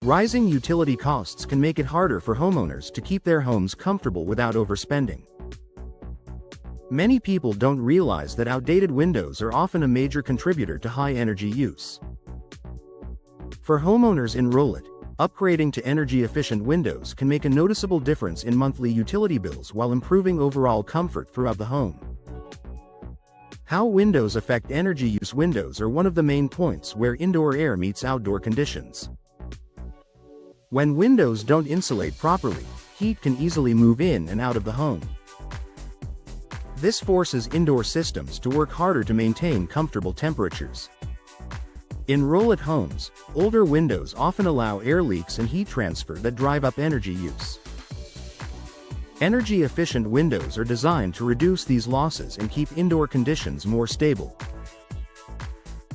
Rising utility costs can make it harder for homeowners to keep their homes comfortable without overspending. Many people don't realize that outdated windows are often a major contributor to high energy use. For homeowners in Rowlett, upgrading to energy-efficient windows can make a noticeable difference in monthly utility bills while improving overall comfort throughout the home. How windows affect energy use. Windows are one of the main points where indoor air meets outdoor conditions. When windows don't insulate properly, heat can easily move in and out of the home. This forces indoor systems to work harder to maintain comfortable temperatures. In Rowlett homes, older windows often allow air leaks and heat transfer that drive up energy use. Energy-efficient windows are designed to reduce these losses and keep indoor conditions more stable.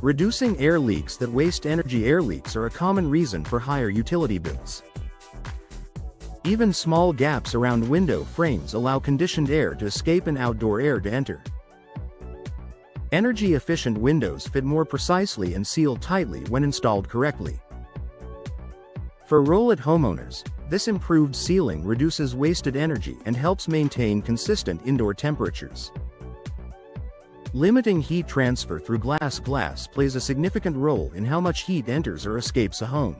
Reducing air leaks that waste energy. Air leaks are a common reason for higher utility bills. Even small gaps around window frames allow conditioned air to escape and outdoor air to enter. Energy-efficient windows fit more precisely and seal tightly when installed correctly. For Rowlett homeowners, this improved sealing reduces wasted energy and helps maintain consistent indoor temperatures. Limiting heat transfer through glass plays a significant role in how much heat enters or escapes a home.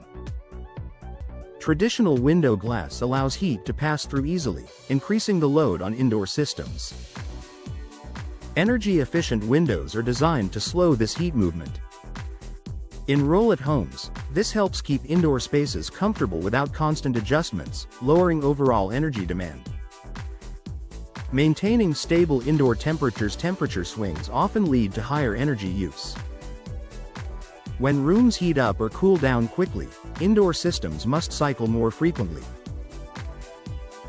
Traditional window glass allows heat to pass through easily, increasing the load on indoor systems. Energy-efficient windows are designed to slow this heat movement. In Rowlett homes, this helps keep indoor spaces comfortable without constant adjustments, lowering overall energy demand. Maintaining stable indoor temperatures. Temperature swings often lead to higher energy use. When rooms heat up or cool down quickly, indoor systems must cycle more frequently.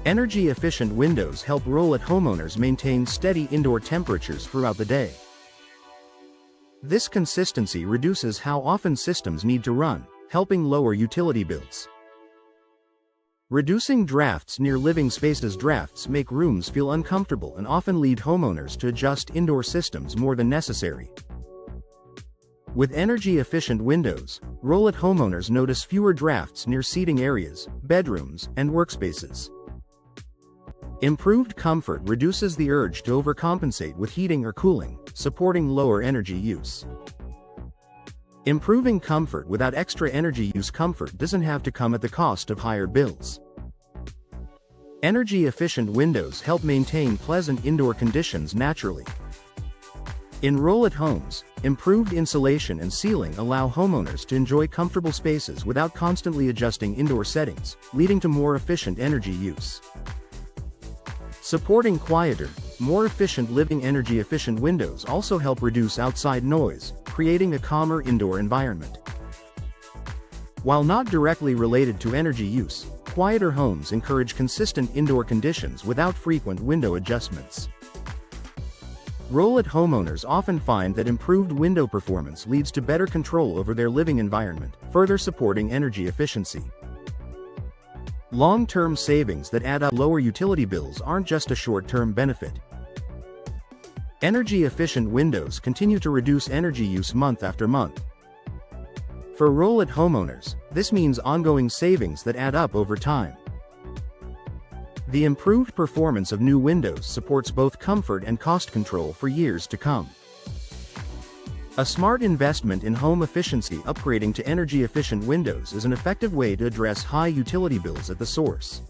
Energy-efficient windows help Rowlett homeowners maintain steady indoor temperatures throughout the day. This consistency reduces how often systems need to run, helping lower utility bills. Reducing drafts near living spaces. Drafts make rooms feel uncomfortable and often lead homeowners to adjust indoor systems more than necessary. With energy-efficient windows, Rowlett homeowners notice fewer drafts near seating areas, bedrooms, and workspaces. Improved comfort reduces the urge to overcompensate with heating or cooling, supporting lower energy use. Improving comfort without extra energy use. Comfort doesn't have to come at the cost of higher bills. Energy-efficient windows help maintain pleasant indoor conditions naturally. In Rowlett homes, improved insulation and sealing allow homeowners to enjoy comfortable spaces without constantly adjusting indoor settings, leading to more efficient energy use. Supporting quieter, more efficient living. Energy-efficient windows also help reduce outside noise, creating a calmer indoor environment. While not directly related to energy use, quieter homes encourage consistent indoor conditions without frequent window adjustments. Rowlett homeowners often find that improved window performance leads to better control over their living environment, further supporting energy efficiency. Long-term savings that add up. Lower utility bills aren't just a short-term benefit. Energy-efficient windows continue to reduce energy use month after month. For Rowlett homeowners, this means ongoing savings that add up over time. The improved performance of new windows supports both comfort and cost control for years to come. A smart investment in home efficiency. Upgrading to energy-efficient windows is an effective way to address high utility bills at the source.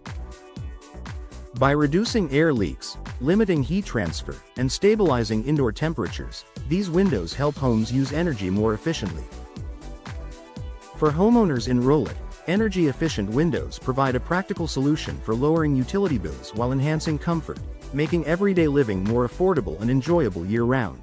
By reducing air leaks, limiting heat transfer, and stabilizing indoor temperatures, these windows help homes use energy more efficiently. For homeowners in Rowlett, energy-efficient windows provide a practical solution for lowering utility bills while enhancing comfort, making everyday living more affordable and enjoyable year-round.